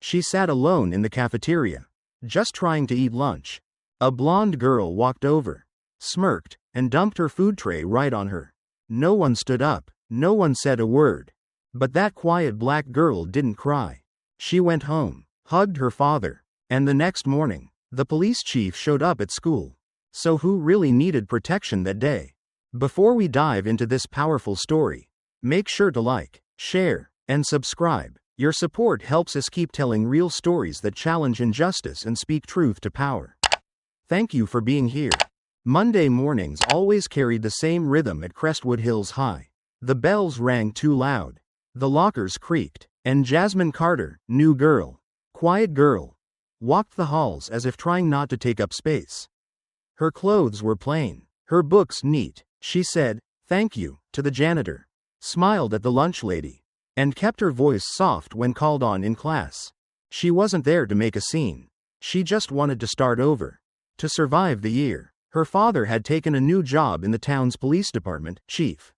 She sat alone in the cafeteria, just trying to eat lunch. A blonde girl walked over, smirked, and dumped her food tray right on her. No one stood up, no one said a word. But that quiet black girl didn't cry. She went home, hugged her father, and the next morning, the police chief showed up at school. So who really needed protection that day? Before we dive into this powerful story, make sure to like, share, and subscribe. Your support helps us keep telling real stories that challenge injustice and speak truth to power. Thank you for being here. Monday mornings always carried the same rhythm at Crestwood Hills High. The bells rang too loud. The lockers creaked, and Jasmine Carter, new girl, quiet girl, walked the halls as if trying not to take up space. Her clothes were plain, her books neat. She said, "Thank you," to the janitor, smiled at the lunch lady, and kept her voice soft when called on in class. She wasn't there to make a scene. She just wanted to start over, to survive the year. Her father had taken a new job in the town's police department, chief.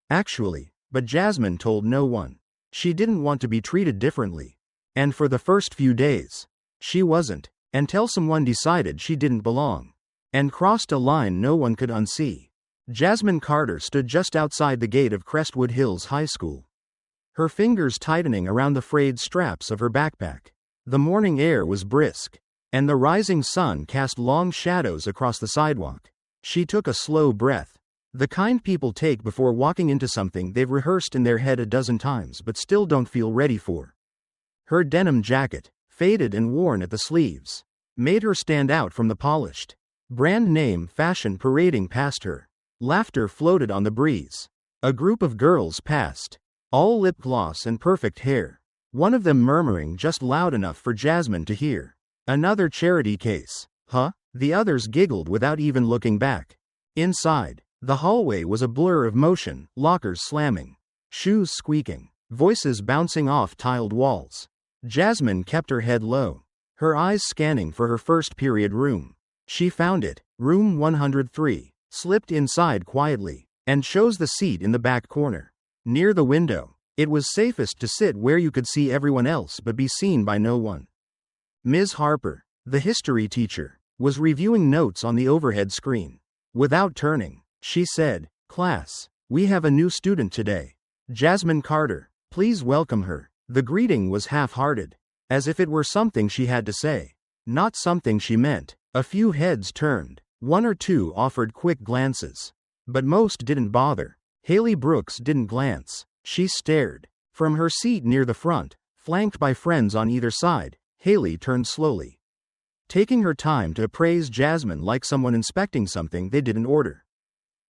Actually, but Jasmine told no one. She didn't want to be treated differently. And for the first few days, she wasn't, until someone decided she didn't belong, and crossed a line no one could unsee. Jasmine Carter stood just outside the gate of Crestwood Hills High School, her fingers tightening around the frayed straps of her backpack. The morning air was brisk, and the rising sun cast long shadows across the sidewalk. She took a slow breath, the kind people take before walking into something they've rehearsed in their head a dozen times but still don't feel ready for. Her denim jacket, faded and worn at the sleeves, made her stand out from the polished, brand name fashion parading past her. Laughter floated on the breeze. A group of girls passed, all lip gloss and perfect hair, one of them murmuring just loud enough for Jasmine to hear, "Another charity case, huh?" The others giggled without even looking back. Inside, the hallway was a blur of motion, lockers slamming, shoes squeaking, voices bouncing off tiled walls. Jasmine kept her head low, her eyes scanning for her first period room. She found it, room 103, slipped inside quietly, and chose the seat in the back corner, near the window. It was safest to sit where you could see everyone else but be seen by no one. Ms. Harper, the history teacher, was reviewing notes on the overhead screen. Without turning, she said, "Class, we have a new student today. Jasmine Carter, please welcome her." The greeting was half-hearted, as if it were something she had to say, not something she meant. A few heads turned, one or two offered quick glances, but most didn't bother. Haley Brooks didn't glance. She stared. From her seat near the front, flanked by friends on either side, Haley turned slowly, taking her time to appraise Jasmine like someone inspecting something they didn't order.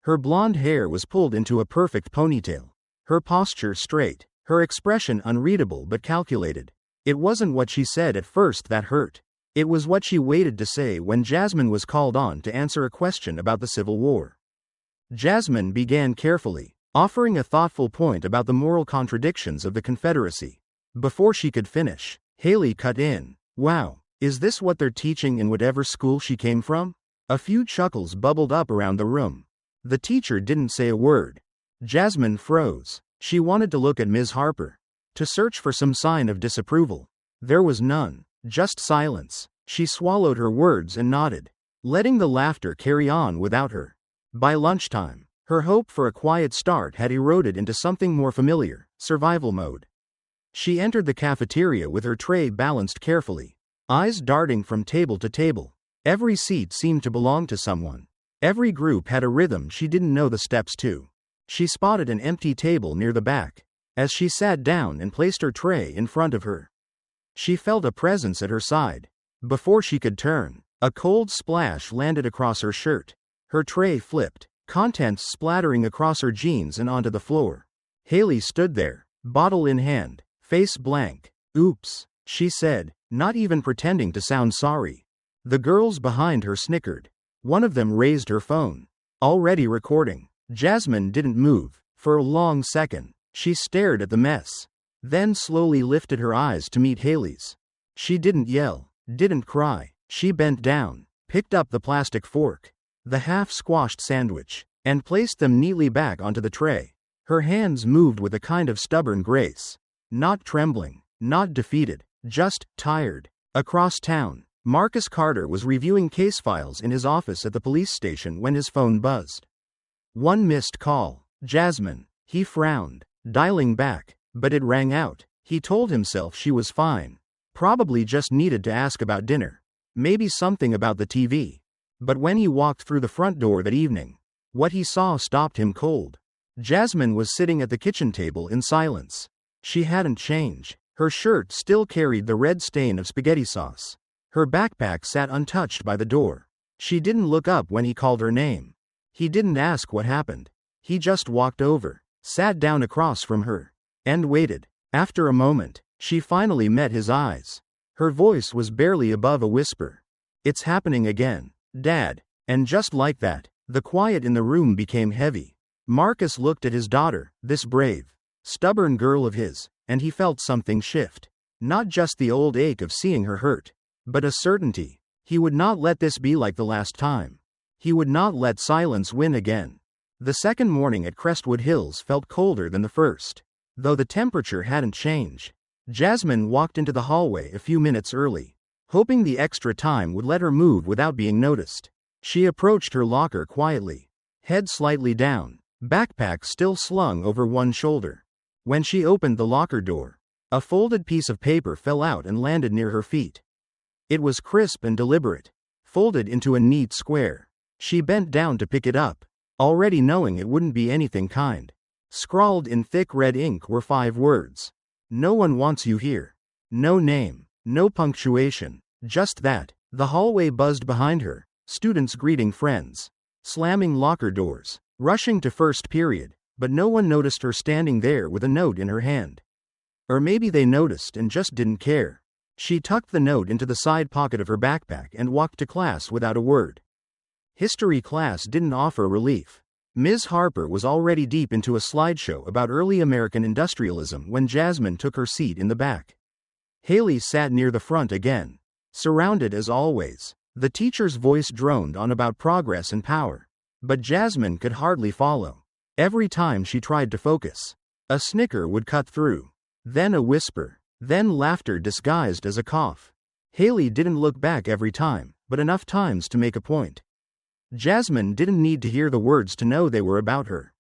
Her blonde hair was pulled into a perfect ponytail, her posture straight, her expression unreadable but calculated. It wasn't what she said at first that hurt. It was what she waited to say when Jasmine was called on to answer a question about the Civil War. Jasmine began carefully, offering a thoughtful point about the moral contradictions of the Confederacy. Before she could finish, Haley cut in, "Wow, is this what they're teaching in whatever school she came from?" A few chuckles bubbled up around the room. The teacher didn't say a word. Jasmine froze. She wanted to look at Ms. Harper, to search for some sign of disapproval. There was none, just silence. She swallowed her words and nodded, letting the laughter carry on without her. By lunchtime, her hope for a quiet start had eroded into something more familiar, survival mode. She entered the cafeteria with her tray balanced carefully, eyes darting from table to table. Every seat seemed to belong to someone. Every group had a rhythm she didn't know the steps to. She spotted an empty table near the back. As she sat down and placed her tray in front of her, she felt a presence at her side. Before she could turn, a cold splash landed across her shirt. Her tray flipped, contents splattering across her jeans and onto the floor. Haley stood there, bottle in hand, face blank. "Oops," she said, not even pretending to sound sorry. The girls behind her snickered. One of them raised her phone. Already recording. Jasmine didn't move. For a long second, she stared at the mess, then slowly lifted her eyes to meet Haley's. She didn't yell, didn't cry. She bent down, picked up the plastic fork, the half-squashed sandwich, and placed them neatly back onto the tray. Her hands moved with a kind of stubborn grace. Not trembling, not defeated, Just tired. Across town, Marcus Carter was reviewing case files in his office at the police station when his phone buzzed. One missed call. Jasmine. He frowned, dialing back, but it rang out. He told himself she was fine. Probably just needed to ask about dinner. Maybe something about the TV. But when he walked through the front door that evening, what he saw stopped him cold. Jasmine was sitting at the kitchen table in silence. She hadn't changed. Her shirt still carried the red stain of spaghetti sauce. Her backpack sat untouched by the door. She didn't look up when he called her name. He didn't ask what happened. He just walked over, sat down across from her, and waited. After a moment, she finally met his eyes. Her voice was barely above a whisper. "It's happening again, Dad." And just like that, the quiet in the room became heavy. Marcus looked at his daughter, this brave, stubborn girl of his, and he felt something shift. Not just the old ache of seeing her hurt, but a certainty. He would not let this be like the last time. He would not let silence win again. The second morning at Crestwood Hills felt colder than the first, though the temperature hadn't changed. Jasmine walked into the hallway a few minutes early, hoping the extra time would let her move without being noticed. She approached her locker quietly, head slightly down, backpack still slung over one shoulder. When she opened the locker door, a folded piece of paper fell out and landed near her feet. It was crisp and deliberate, folded into a neat square. She bent down to pick it up, already knowing it wouldn't be anything kind. Scrawled in thick red ink were 5 words. "No one wants you here." No name, no punctuation, just that. The hallway buzzed behind her, students greeting friends, slamming locker doors, rushing to first period, but no one noticed her standing there with a note in her hand. Or maybe they noticed and just didn't care. She tucked the note into the side pocket of her backpack and walked to class without a word. History class didn't offer relief. Ms. Harper was already deep into a slideshow about early American industrialism when Jasmine took her seat in the back. Haley sat near the front again, surrounded as always. The teacher's voice droned on about progress and power, but Jasmine could hardly follow. Every time she tried to focus, a snicker would cut through, then a whisper, then laughter disguised as a cough. Haley didn't look back every time, but enough times to make a point. Jasmine didn't need to hear the words to know they were about her.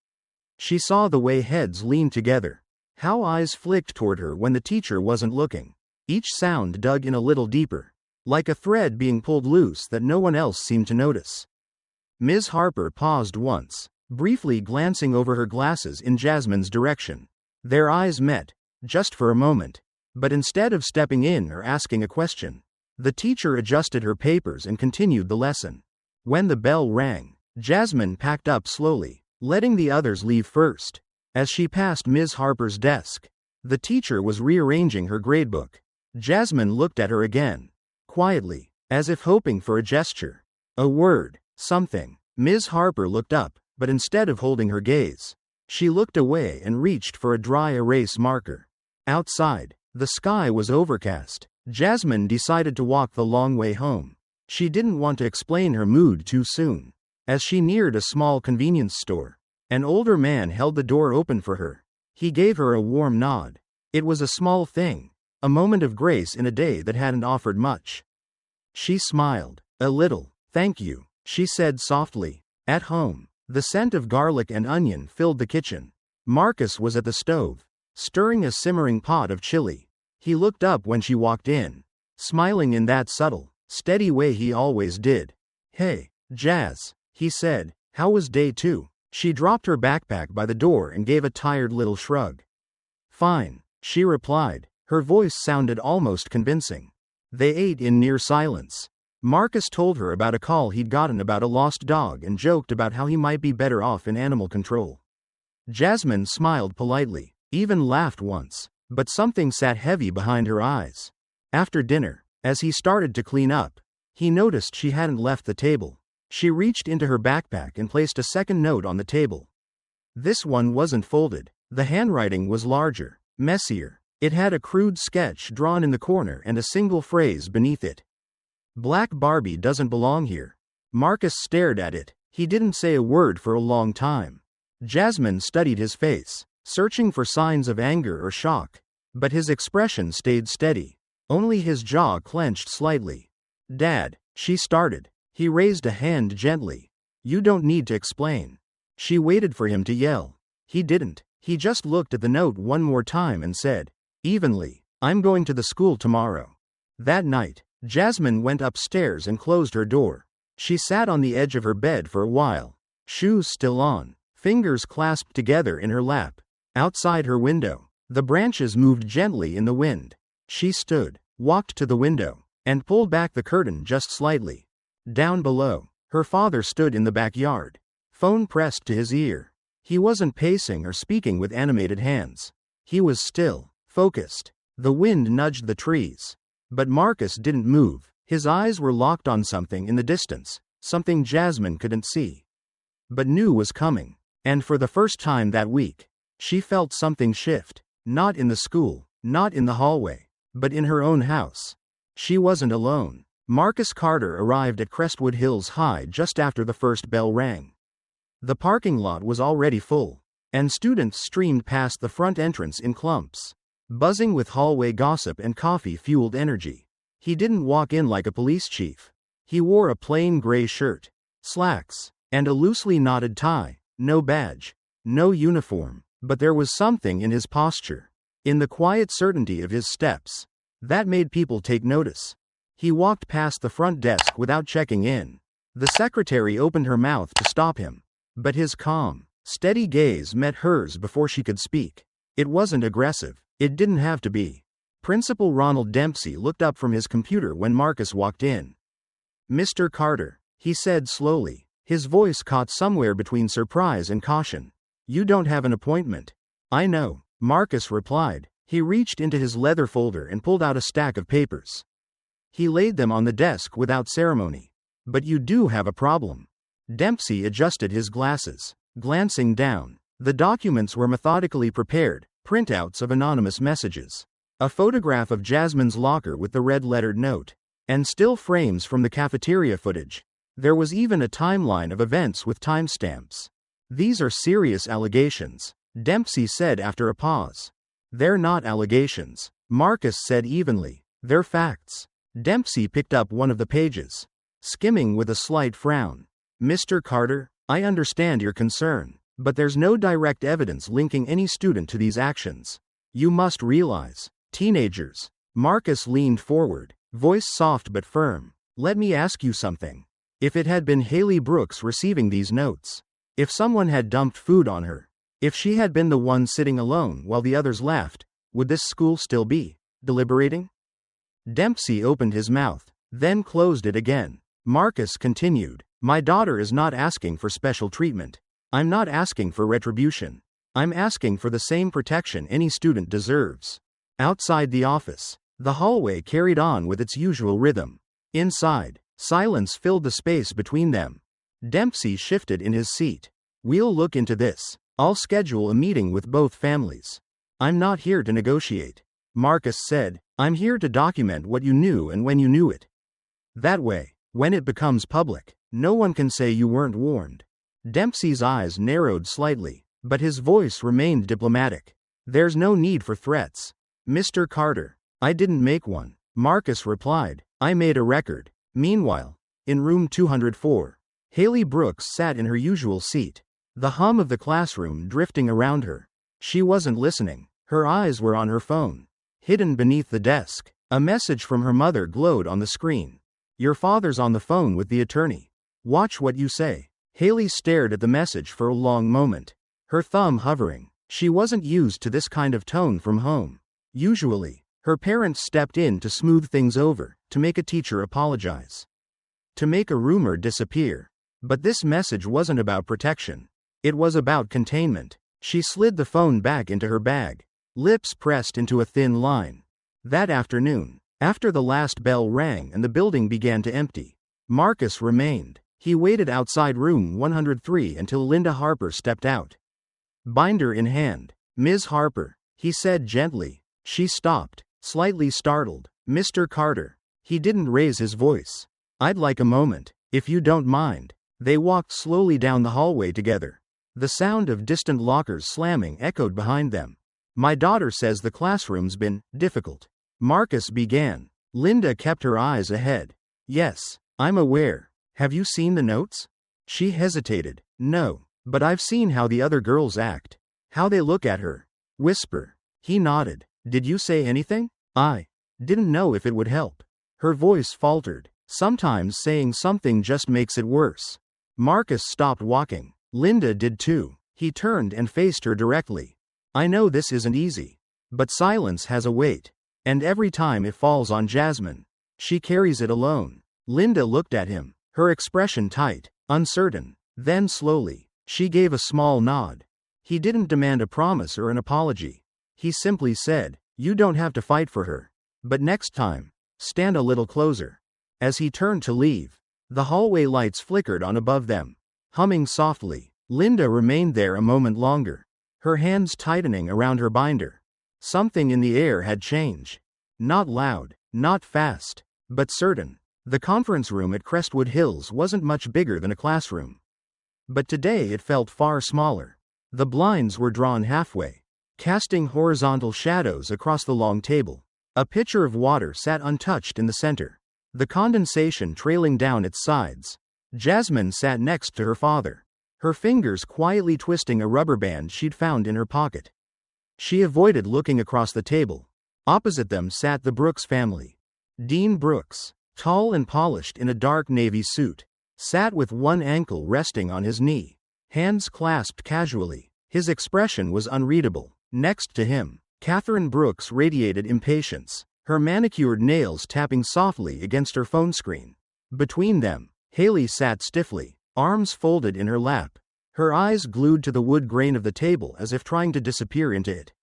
She saw the way heads leaned together, how eyes flicked toward her when the teacher wasn't looking. Each sound dug in a little deeper, like a thread being pulled loose that no one else seemed to notice. Ms. Harper paused once, briefly glancing over her glasses in Jasmine's direction. Their eyes met, just for a moment, but instead of stepping in or asking a question, the teacher adjusted her papers and continued the lesson. When the bell rang, Jasmine packed up slowly, letting the others leave first. As she passed Ms. Harper's desk, the teacher was rearranging her gradebook. Jasmine looked at her again, quietly, as if hoping for a gesture, a word, something. Ms. Harper looked up, but instead of holding her gaze, she looked away and reached for a dry erase marker. Outside, the sky was overcast. Jasmine decided to walk the long way home. She didn't want to explain her mood too soon. As she neared a small convenience store, an older man held the door open for her. He gave her a warm nod. It was a small thing, a moment of grace in a day that hadn't offered much. She smiled. "A little, thank you," she said softly. At home, the scent of garlic and onion filled the kitchen. Marcus was at the stove, stirring a simmering pot of chili. He looked up when she walked in, smiling in that subtle, steady way he always did. "Hey, Jazz," he said. "How was day 2? She dropped her backpack by the door and gave a tired little shrug. "Fine," she replied. Her voice sounded almost convincing. They ate in near silence. Marcus told her about a call he'd gotten about a lost dog and joked about how he might be better off in animal control. Jasmine smiled politely, even laughed once, but something sat heavy behind her eyes. After dinner, as he started to clean up, he noticed she hadn't left the table. She reached into her backpack and placed a second note on the table. This one wasn't folded. The handwriting was larger, messier. It had a crude sketch drawn in the corner and a single phrase beneath it. "Black Barbie doesn't belong here." Marcus stared at it. He didn't say a word for a long time. Jasmine studied his face, searching for signs of anger or shock, but his expression stayed steady. Only his jaw clenched slightly. "Dad," she started. He raised a hand gently. "You don't need to explain." She waited for him to yell. He didn't. He just looked at the note one more time and said, evenly, "I'm going to the school tomorrow." That night, Jasmine went upstairs and closed her door. She sat on the edge of her bed for a while, shoes still on, fingers clasped together in her lap. Outside her window, the branches moved gently in the wind. She stood, walked to the window, and pulled back the curtain just slightly. Down below, her father stood in the backyard, phone pressed to his ear. He wasn't pacing or speaking with animated hands. He was still, focused. The wind nudged the trees. But Marcus didn't move. His eyes were locked on something in the distance, something Jasmine couldn't see, but knew was coming. And for the first time that week, she felt something shift. Not in the school, not in the hallway, but in her own house. She wasn't alone. Marcus Carter arrived at Crestwood Hills High just after the first bell rang. The parking lot was already full, and students streamed past the front entrance in clumps, buzzing with hallway gossip and coffee-fueled energy. He didn't walk in like a police chief. He wore a plain gray shirt, slacks, and a loosely knotted tie. No badge, no uniform, but there was something in his posture, in the quiet certainty of his steps, that made people take notice. He walked past the front desk without checking in. The secretary opened her mouth to stop him, but his calm, steady gaze met hers before she could speak. It wasn't aggressive. It didn't have to be. Principal Ronald Dempsey looked up from his computer when Marcus walked in. "Mr. Carter," he said slowly, his voice caught somewhere between surprise and caution. "You don't have an appointment." "I know," Marcus replied. He reached into his leather folder and pulled out a stack of papers. He laid them on the desk without ceremony. "But you do have a problem." Dempsey adjusted his glasses, glancing down. The documents were methodically prepared, printouts of anonymous messages, a photograph of Jasmine's locker with the red-lettered note, and still frames from the cafeteria footage. There was even a timeline of events with timestamps. "These are serious allegations," Dempsey said after a pause. "They're not allegations," Marcus said evenly. "They're facts." Dempsey picked up one of the pages, skimming with a slight frown. "Mr. Carter, I understand your concern, but there's no direct evidence linking any student to these actions. You must realize, teenagers." Marcus leaned forward, voice soft but firm. "Let me ask you something. If it had been Haley Brooks receiving these notes, if someone had dumped food on her, if she had been the one sitting alone while the others laughed, would this school still be deliberating?" Dempsey opened his mouth, then closed it again. Marcus continued, "My daughter is not asking for special treatment. I'm not asking for retribution. I'm asking for the same protection any student deserves." Outside the office, the hallway carried on with its usual rhythm. Inside, silence filled the space between them. Dempsey shifted in his seat. "We'll look into this. I'll schedule a meeting with both families." "I'm not here to negotiate," Marcus said. "I'm here to document what you knew and when you knew it. That way, when it becomes public, no one can say you weren't warned." Dempsey's eyes narrowed slightly, but his voice remained diplomatic. "There's no need for threats, Mr. Carter." "I didn't make one," Marcus replied. "I made a record." Meanwhile, in room 204, Haley Brooks sat in her usual seat, the hum of the classroom drifting around her. She wasn't listening. Her eyes were on her phone, hidden beneath the desk. A message from her mother glowed on the screen. "Your father's on the phone with the attorney. Watch what you say." Haley stared at the message for a long moment, her thumb hovering. She wasn't used to this kind of tone from home. Usually, her parents stepped in to smooth things over, to make a teacher apologize, to make a rumor disappear. But this message wasn't about protection. It was about containment. She slid the phone back into her bag, lips pressed into a thin line. That afternoon, after the last bell rang and the building began to empty, Marcus remained. He waited outside room 103 until Linda Harper stepped out, binder in hand. "Ms. Harper," he said gently. She stopped, slightly startled. "Mr. Carter." He didn't raise his voice. "I'd like a moment, if you don't mind." They walked slowly down the hallway together. The sound of distant lockers slamming echoed behind them. "My daughter says the classroom's been difficult." Marcus began. Linda kept her eyes ahead. Yes, I'm aware. Have you seen the notes? She hesitated. No, but I've seen how the other girls act. How they look at her. Whisper. He nodded. Did you say anything? I didn't know if it would help. Her voice faltered. Sometimes saying something just makes it worse. Marcus stopped walking. Linda did too. He turned and faced her directly. I know this isn't easy. But silence has a weight. And every time it falls on Jasmine, she carries it alone. Linda looked at him, her expression tight, uncertain. Then slowly, she gave a small nod. He didn't demand a promise or an apology. He simply said, you don't have to fight for her. But next time, stand a little closer. As he turned to leave, the hallway lights flickered on above them. Humming softly, Linda remained there a moment longer, her hands tightening around her binder. Something in the air had changed. Not loud, not fast, but certain. The conference room at Crestwood Hills wasn't much bigger than a classroom. But today it felt far smaller. The blinds were drawn halfway, casting horizontal shadows across the long table. A pitcher of water sat untouched in the center, the condensation trailing down its sides. Jasmine sat next to her father, her fingers quietly twisting a rubber band she'd found in her pocket. She avoided looking across the table. Opposite them sat the Brooks family. Dean Brooks, tall and polished in a dark navy suit, sat with one ankle resting on his knee, hands clasped casually. His expression was unreadable. Next to him, Catherine Brooks radiated impatience, her manicured nails tapping softly against her phone screen. Between them, Haley sat stiffly, arms folded in her lap, her eyes glued to the wood grain of the table as if trying to disappear into it.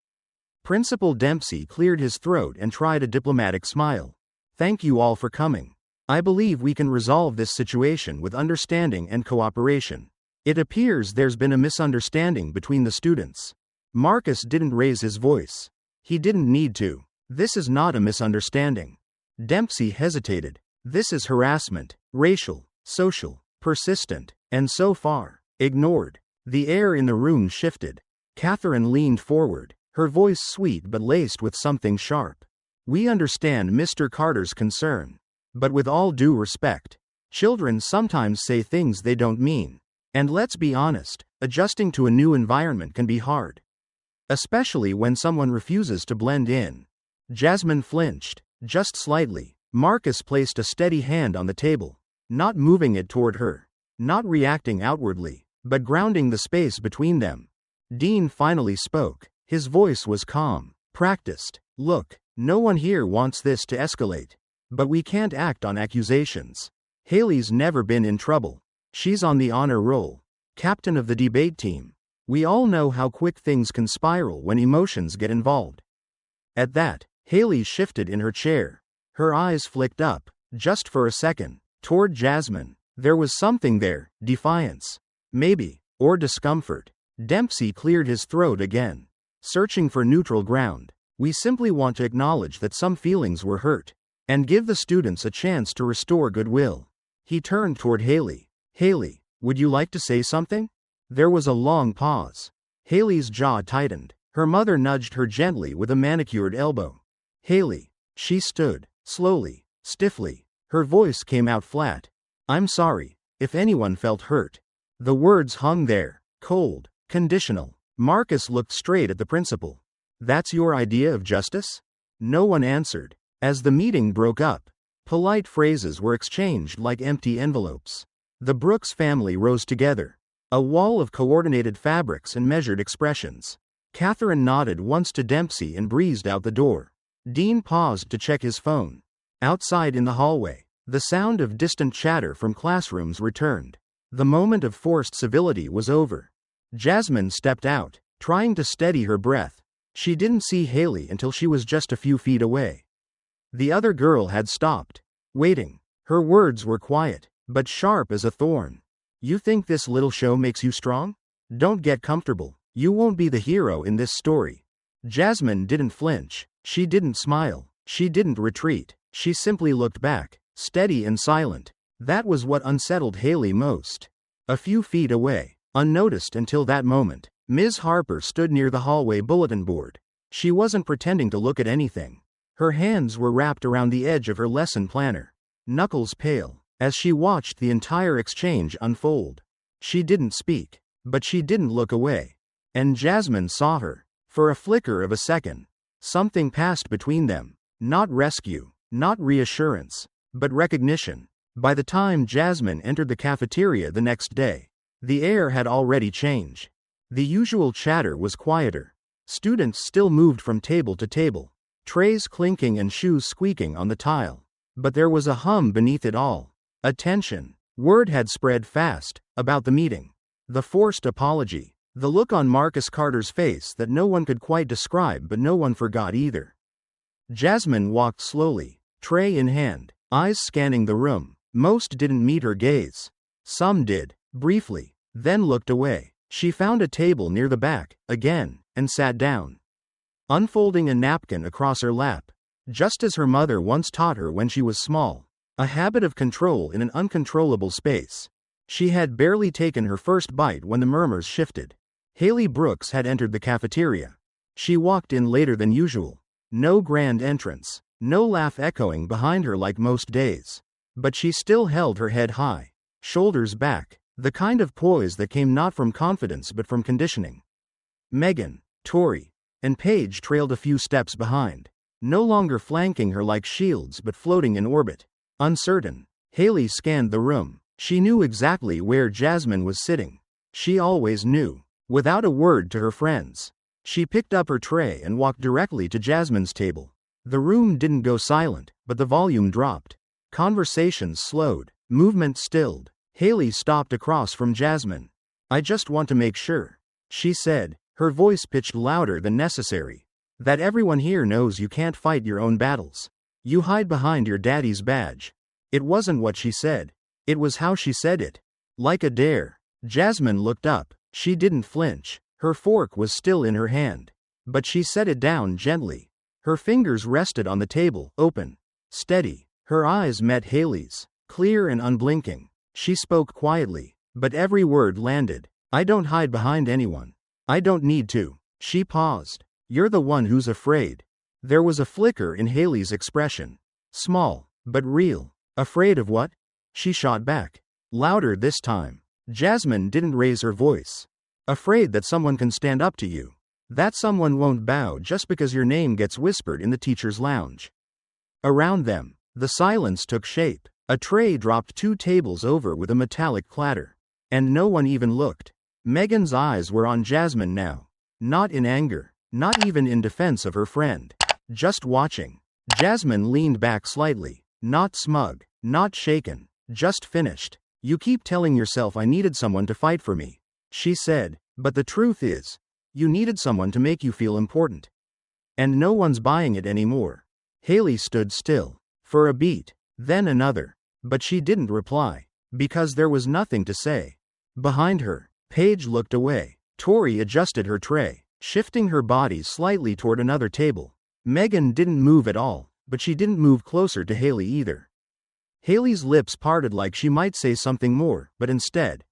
Principal Dempsey cleared his throat and tried a diplomatic smile. Thank you all for coming. I believe we can resolve this situation with understanding and cooperation. It appears there's been a misunderstanding between the students. Marcus didn't raise his voice. He didn't need to. This is not a misunderstanding. Dempsey hesitated. This is harassment, racial, social, persistent, and so far, ignored. The air in the room shifted. Catherine leaned forward, her voice sweet but laced with something sharp. We understand Mr. Carter's concern. But with all due respect, children sometimes say things they don't mean. And let's be honest, adjusting to a new environment can be hard. Especially when someone refuses to blend in. Jasmine flinched, just slightly. Marcus placed a steady hand on the table, not moving it toward her, not reacting outwardly, but grounding the space between them. Dean finally spoke. His voice was calm, practiced. Look, no one here wants this to escalate. But we can't act on accusations. Haley's never been in trouble. She's on the honor roll, captain of the debate team. We all know how quick things can spiral when emotions get involved. At that, Haley shifted in her chair. Her eyes flicked up, just for a second, toward Jasmine. There was something there, defiance, maybe, or discomfort. Dempsey cleared his throat again, searching for neutral ground. We simply want to acknowledge that some feelings were hurt, and give the students a chance to restore goodwill. He turned toward Haley. Haley, would you like to say something? There was a long pause. Haley's jaw tightened. Her mother nudged her gently with a manicured elbow. Haley. She stood, slowly, stiffly. Her voice came out flat. I'm sorry, if anyone felt hurt. The words hung there, cold, conditional. Marcus looked straight at the principal. That's your idea of justice? No one answered. As the meeting broke up, polite phrases were exchanged like empty envelopes. The Brooks family rose together, a wall of coordinated fabrics and measured expressions. Catherine nodded once to Dempsey and breezed out the door. Dean paused to check his phone. Outside in the hallway, the sound of distant chatter from classrooms returned. The moment of forced civility was over. Jasmine stepped out, trying to steady her breath. She didn't see Haley until she was just a few feet away. The other girl had stopped, waiting. Her words were quiet, but sharp as a thorn. You think this little show makes you strong? Don't get comfortable. You won't be the hero in this story. Jasmine didn't flinch. She didn't smile. She didn't retreat. She simply looked back, steady and silent. That was what unsettled Haley most. A few feet away, unnoticed until that moment, Ms. Harper stood near the hallway bulletin board. She wasn't pretending to look at anything. Her hands were wrapped around the edge of her lesson planner, knuckles pale, as she watched the entire exchange unfold. She didn't speak, but she didn't look away. And Jasmine saw her. For a flicker of a second, something passed between them. Not rescue, not reassurance, but recognition. By the time Jasmine entered the cafeteria the next day, the air had already changed. The usual chatter was quieter. Students still moved from table to table, trays clinking and shoes squeaking on the tile. But there was a hum beneath it all. Attention. Word had spread fast about the meeting. The forced apology. The look on Marcus Carter's face that no one could quite describe, but no one forgot either. Jasmine walked slowly, tray in hand, eyes scanning the room. Most didn't meet her gaze. Some did, briefly, then looked away. She found a table near the back, again, and sat down, unfolding a napkin across her lap, just as her mother once taught her when she was small. A habit of control in an uncontrollable space. She had barely taken her first bite when the murmurs shifted. Haley Brooks had entered the cafeteria. She walked in later than usual. No grand entrance, no laugh echoing behind her like most days. But she still held her head high, shoulders back, the kind of poise that came not from confidence but from conditioning. Megan, Tori, and Paige trailed a few steps behind, no longer flanking her like shields but floating in orbit. Uncertain, Haley scanned the room. She knew exactly where Jasmine was sitting. She always knew. Without a word to her friends, she picked up her tray and walked directly to Jasmine's table. The room didn't go silent, but the volume dropped. Conversations slowed, movement stilled. Haley stopped across from Jasmine. "I just want to make sure," she said, her voice pitched louder than necessary, "that everyone here knows you can't fight your own battles. You hide behind your daddy's badge." It wasn't what she said. It was how she said it. Like a dare. Jasmine looked up. She didn't flinch. Her fork was still in her hand. But she set it down gently. Her fingers rested on the table, open, steady. Her eyes met Haley's, clear and unblinking. She spoke quietly, but every word landed. "I don't hide behind anyone. I don't need to." She paused. "You're the one who's afraid." There was a flicker in Haley's expression. Small, but real. "Afraid of what?" She shot back. Louder this time. Jasmine didn't raise her voice. "Afraid that someone can stand up to you. That someone won't bow just because your name gets whispered in the teacher's lounge." Around them, the silence took shape. A tray dropped 2 tables over with a metallic clatter. And no one even looked. Megan's eyes were on Jasmine now. Not in anger, not even in defense of her friend. Just watching. Jasmine leaned back slightly. Not smug, not shaken, just finished. "You keep telling yourself I needed someone to fight for me," she said, "but the truth is, you needed someone to make you feel important. And no one's buying it anymore." Haley stood still. For a beat, then another. But she didn't reply. Because there was nothing to say. Behind her, Paige looked away. Tori adjusted her tray, shifting her body slightly toward another table. Megan didn't move at all, but she didn't move closer to Haley either. Haley's lips parted like she might say something more, but instead,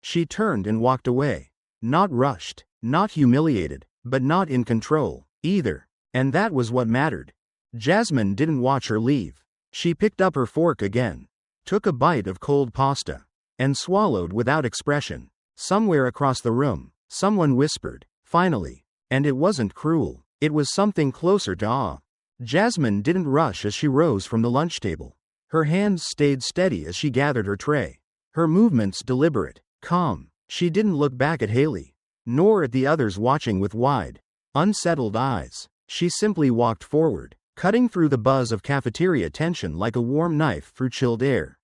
she turned and walked away. Not rushed, not humiliated, but not in control, either. And that was what mattered. Jasmine didn't watch her leave. She picked up her fork again, took a bite of cold pasta, and swallowed without expression. Somewhere across the room, someone whispered, "Finally." And it wasn't cruel. It was something closer to awe. Jasmine didn't rush as she rose from the lunch table. Her hands stayed steady as she gathered her tray. Her movements deliberate, calm. She didn't look back at Haley, nor at the others watching with wide, unsettled eyes. She simply walked forward, cutting through the buzz of cafeteria tension like a warm knife through chilled air.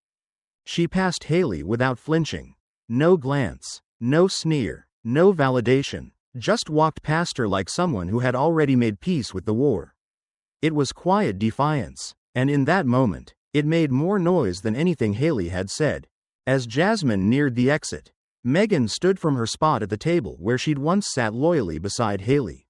She passed Haley without flinching. No glance, no sneer, no validation. Just walked past her like someone who had already made peace with the war. It was quiet defiance, and in that moment, it made more noise than anything Haley had said. As Jasmine neared the exit, Megan stood from her spot at the table where she'd once sat loyally beside Haley.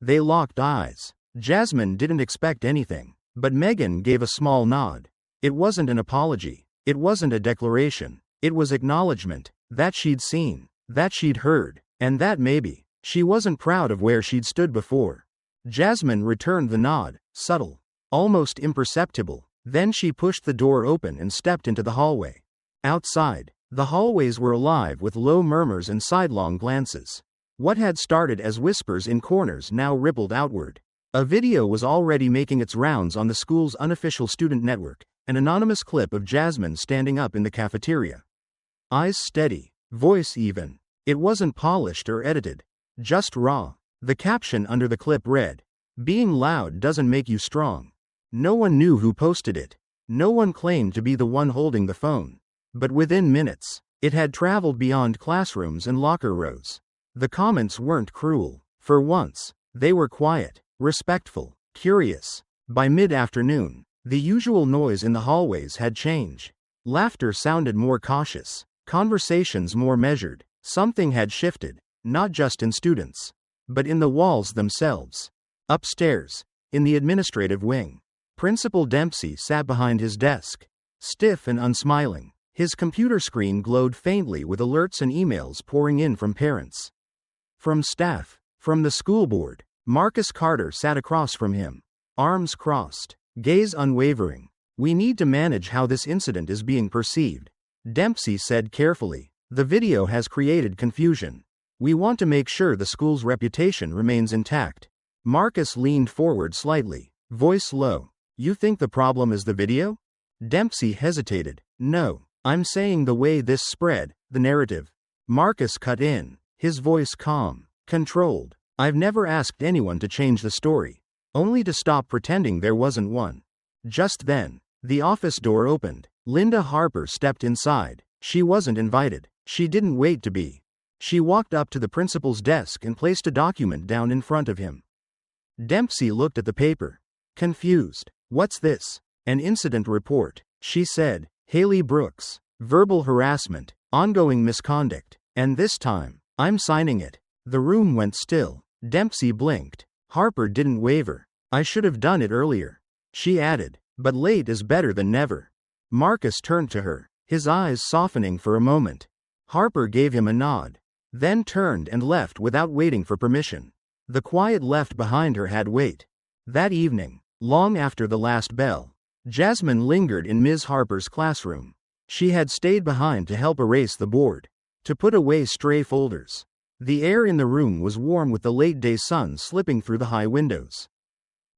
They locked eyes. Jasmine didn't expect anything, but Megan gave a small nod. It wasn't an apology. It wasn't a declaration. It was acknowledgement that she'd seen, that she'd heard, and that maybe she wasn't proud of where she'd stood before. Jasmine returned the nod, subtle, almost imperceptible. Then she pushed the door open and stepped into the hallway. Outside, the hallways were alive with low murmurs and sidelong glances. What had started as whispers in corners now rippled outward. A video was already making its rounds on the school's unofficial student network, an anonymous clip of Jasmine standing up in the cafeteria. Eyes steady, voice even. It wasn't polished or edited, just raw. The caption under the clip read, "Being loud doesn't make you strong." No one knew who posted it. No one claimed to be the one holding the phone. But within minutes, it had traveled beyond classrooms and locker rows. The comments weren't cruel. For once, they were quiet, respectful, curious. By mid-afternoon, the usual noise in the hallways had changed. Laughter sounded more cautious, conversations more measured. Something had shifted, not just in students, but in the walls themselves. Upstairs, in the administrative wing, Principal Dempsey sat behind his desk, stiff and unsmiling. His computer screen glowed faintly with alerts and emails pouring in from parents, from staff, from the school board. Marcus Carter sat across from him, arms crossed, gaze unwavering. "We need to manage how this incident is being perceived," Dempsey said carefully. "The video has created confusion. We want to make sure the school's reputation remains intact." Marcus leaned forward slightly, voice low. "You think the problem is the video?" Dempsey hesitated. "No, I'm saying the way this spread, the narrative." Marcus cut in, his voice calm, controlled. "I've never asked anyone to change the story, only to stop pretending there wasn't one." Just then, the office door opened. Linda Harper stepped inside. She wasn't invited. She didn't wait to be. She walked up to the principal's desk and placed a document down in front of him. Dempsey looked at the paper, confused. "What's this?" "An incident report," she said. "Haley Brooks. Verbal harassment, ongoing misconduct. And this time, I'm signing it." The room went still. Dempsey blinked. Harper didn't waver. "I should have done it earlier," she added, "but late is better than never." Marcus turned to her, his eyes softening for a moment. Harper gave him a nod, then turned and left without waiting for permission. The quiet left behind her had weight. That evening, long after the last bell, Jasmine lingered in Ms. Harper's classroom. She had stayed behind to help erase the board, to put away stray folders. The air in the room was warm with the late-day sun slipping through the high windows.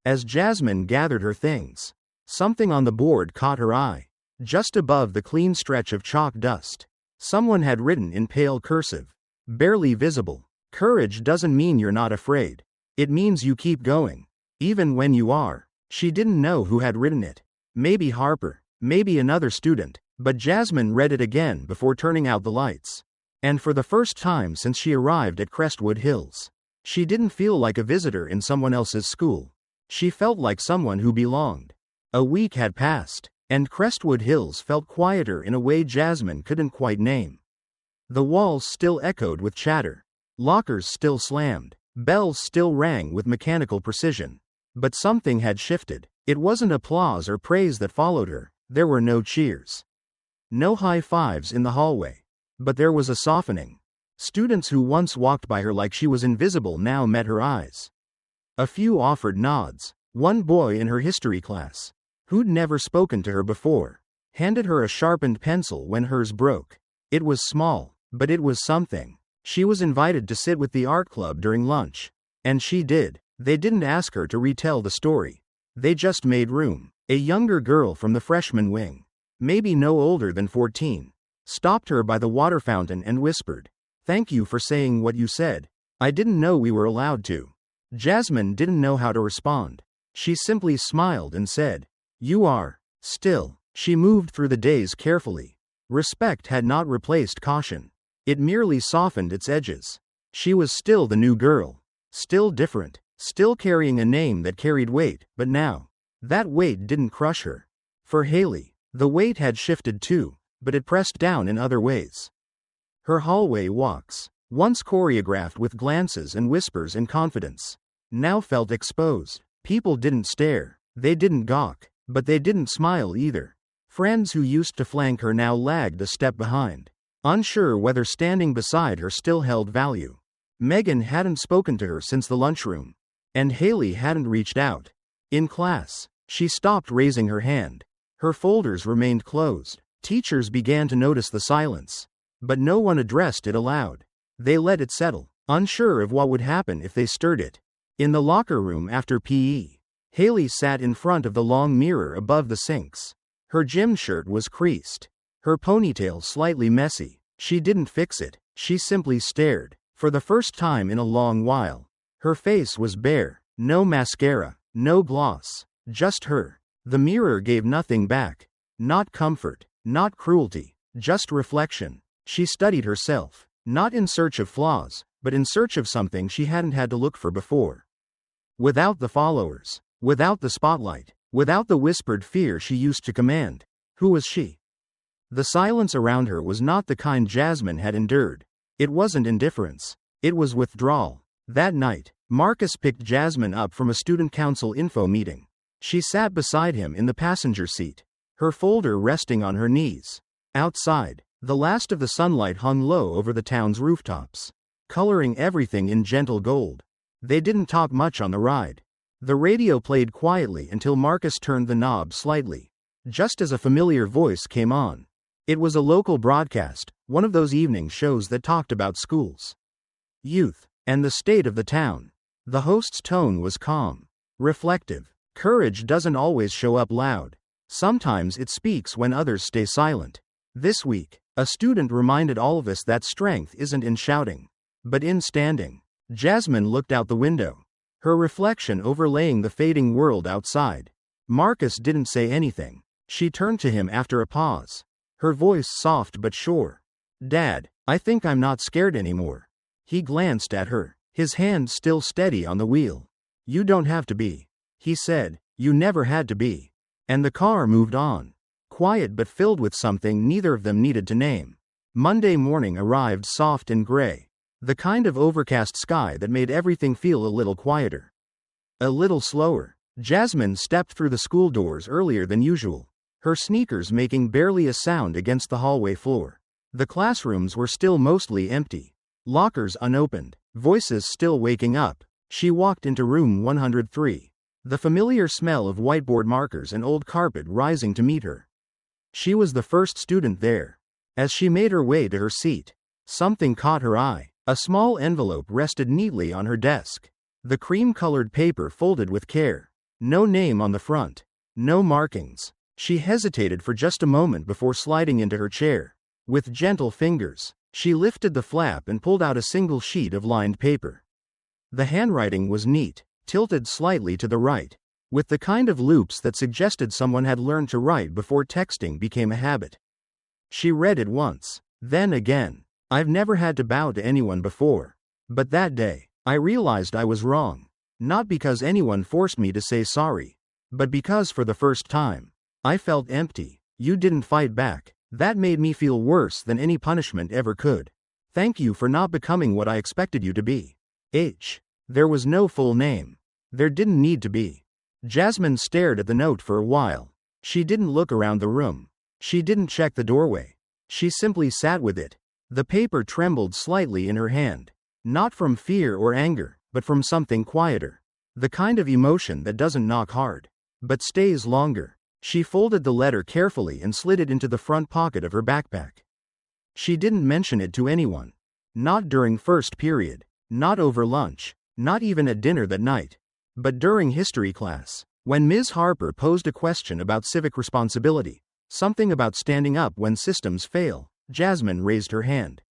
As Jasmine gathered her things, something on the board caught her eye. Just above the clean stretch of chalk dust, someone had written in pale cursive, barely visible, "Courage doesn't mean you're not afraid. It means you keep going, even when you are." She didn't know who had written it. Maybe Harper, maybe another student, but Jasmine read it again before turning out the lights. And for the first time since she arrived at Crestwood Hills, she didn't feel like a visitor in someone else's school. She felt like someone who belonged. A week had passed, and Crestwood Hills felt quieter in a way Jasmine couldn't quite name. The walls still echoed with chatter. Lockers still slammed. Bells still rang with mechanical precision. But something had shifted. It wasn't applause or praise that followed her. There were no cheers, no high fives in the hallway. But there was a softening. Students who once walked by her like she was invisible now met her eyes. A few offered nods. One boy in her history class, who'd never spoken to her before, handed her a sharpened pencil when hers broke. It was small, but it was something. She was invited to sit with the art club during lunch. And she did. They didn't ask her to retell the story. They just made room. A younger girl from the freshman wing, maybe no older than 14, stopped her by the water fountain and whispered, "Thank you for saying what you said. I didn't know we were allowed to." Jasmine didn't know how to respond. She simply smiled and said, "You are." Still, she moved through the days carefully. Respect had not replaced caution. It merely softened its edges. She was still the new girl. Still different. Still carrying a name that carried weight, but now, that weight didn't crush her. For Haley, the weight had shifted too, but it pressed down in other ways. Her hallway walks, once choreographed with glances and whispers and confidence, now felt exposed. People didn't stare, they didn't gawk, but they didn't smile either. Friends who used to flank her now lagged a step behind, unsure whether standing beside her still held value. Megan hadn't spoken to her since the lunchroom, and Haley hadn't reached out. In class, She stopped raising her hand. Her folders remained closed. Teachers began to notice the silence. But no one addressed it aloud. They let it settle, unsure of what would happen if they stirred it. In the locker room after PE, Haley sat in front of the long mirror above the sinks. Her gym shirt was creased. Her ponytail slightly messy. She didn't fix it. She simply stared. For the first time in a long while. Her face was bare. No mascara. No gloss. Just her. The mirror gave nothing back. Not comfort. Not cruelty. Just reflection. She studied herself. Not in search of flaws, but in search of something she hadn't had to look for before. Without the followers. Without the spotlight. Without the whispered fear she used to command. Who was she? The silence around her was not the kind Jasmine had endured. It wasn't indifference. It was withdrawal. That night, Marcus picked Jasmine up from a student council info meeting. She sat beside him in the passenger seat, her folder resting on her knees. Outside, the last of the sunlight hung low over the town's rooftops, coloring everything in gentle gold. They didn't talk much on the ride. The radio played quietly until Marcus turned the knob slightly, just as a familiar voice came on. It was a local broadcast, one of those evening shows that talked about schools, youth, and the state of the town. The host's tone was calm, reflective. Courage doesn't always show up loud. Sometimes it speaks when others stay silent. This week, a student reminded all of us that strength isn't in shouting, but in standing. Jasmine looked out the window, her reflection overlaying the fading world outside. Marcus didn't say anything. She turned to him after a pause, her voice soft but sure. "Dad, I think I'm not scared anymore." He glanced at her, his hand still steady on the wheel. "You don't have to be," he said. "You never had to be." And the car moved on, quiet but filled with something neither of them needed to name. Monday morning arrived soft and gray, the kind of overcast sky that made everything feel a little quieter, a little slower. Jasmine stepped through the school doors earlier than usual, her sneakers making barely a sound against the hallway floor. The classrooms were still mostly empty, lockers unopened, voices still waking up. She walked into room 103, the familiar smell of whiteboard markers and old carpet rising to meet her. She was the first student there. As she made her way to her seat, something caught her eye. A small envelope rested neatly on her desk, the cream-colored paper folded with care. No name on the front, no markings. She hesitated for just a moment before sliding into her chair. With gentle fingers, she lifted the flap and pulled out a single sheet of lined paper. The handwriting was neat, tilted slightly to the right, with the kind of loops that suggested someone had learned to write before texting became a habit. She read it once, then again. "I've never had to bow to anyone before. But that day, I realized I was wrong. Not because anyone forced me to say sorry, but because for the first time, I felt empty. You didn't fight back. That made me feel worse than any punishment ever could. Thank you for not becoming what I expected you to be. H." There was no full name. There didn't need to be. Jasmine stared at the note for a while. She didn't look around the room. She didn't check the doorway. She simply sat with it. The paper trembled slightly in her hand. Not from fear or anger, but from something quieter. The kind of emotion that doesn't knock hard, but stays longer. She folded the letter carefully and slid it into the front pocket of her backpack. She didn't mention it to anyone. Not during first period. Not over lunch. Not even at dinner that night. But during history class, when Ms. Harper posed a question about civic responsibility, something about standing up when systems fail, Jasmine raised her hand.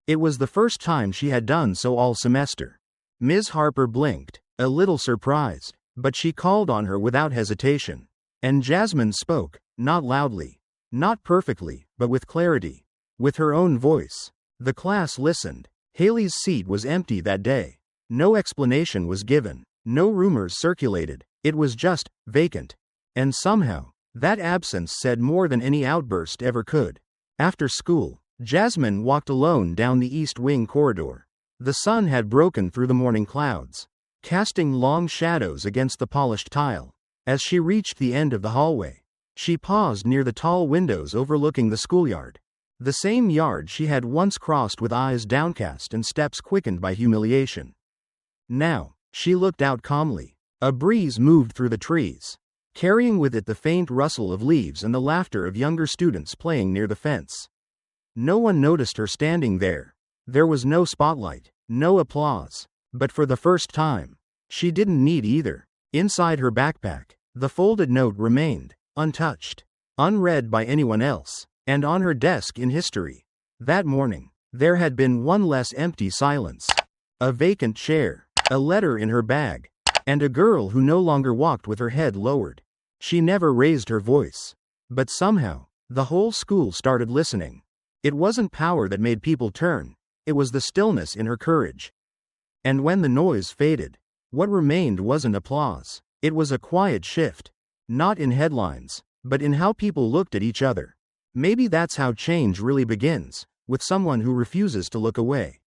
It was the first time she had done so all semester. Ms. Harper blinked, a little surprised, but she called on her without hesitation. And Jasmine spoke, not loudly, not perfectly, but with clarity, with her own voice. The class listened. Haley's seat was empty that day. No explanation was given, no rumors circulated. It was just vacant. And somehow, that absence said more than any outburst ever could. After school, Jasmine walked alone down the East Wing corridor. The sun had broken through the morning clouds, casting long shadows against the polished tile. As she reached the end of the hallway, she paused near the tall windows overlooking the schoolyard. The same yard she had once crossed with eyes downcast and steps quickened by humiliation. Now, she looked out calmly. A breeze moved through the trees, carrying with it the faint rustle of leaves and the laughter of younger students playing near the fence. No one noticed her standing there. There was no spotlight, no applause. But for the first time, she didn't need either. Inside her backpack, the folded note remained, untouched, unread by anyone else, and on her desk in history. That morning, there had been one less empty silence. A vacant chair, a letter in her bag, and a girl who no longer walked with her head lowered. She never raised her voice. But somehow, the whole school started listening. It wasn't power that made people turn, it was the stillness in her courage. And when the noise faded, what remained wasn't applause. It was a quiet shift. Not in headlines, but in how people looked at each other. Maybe that's how change really begins, with someone who refuses to look away.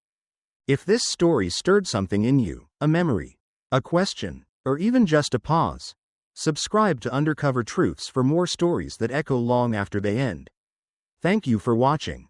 If this story stirred something in you, a memory, a question, or even just a pause, subscribe to Undercover Truths for more stories that echo long after they end. Thank you for watching.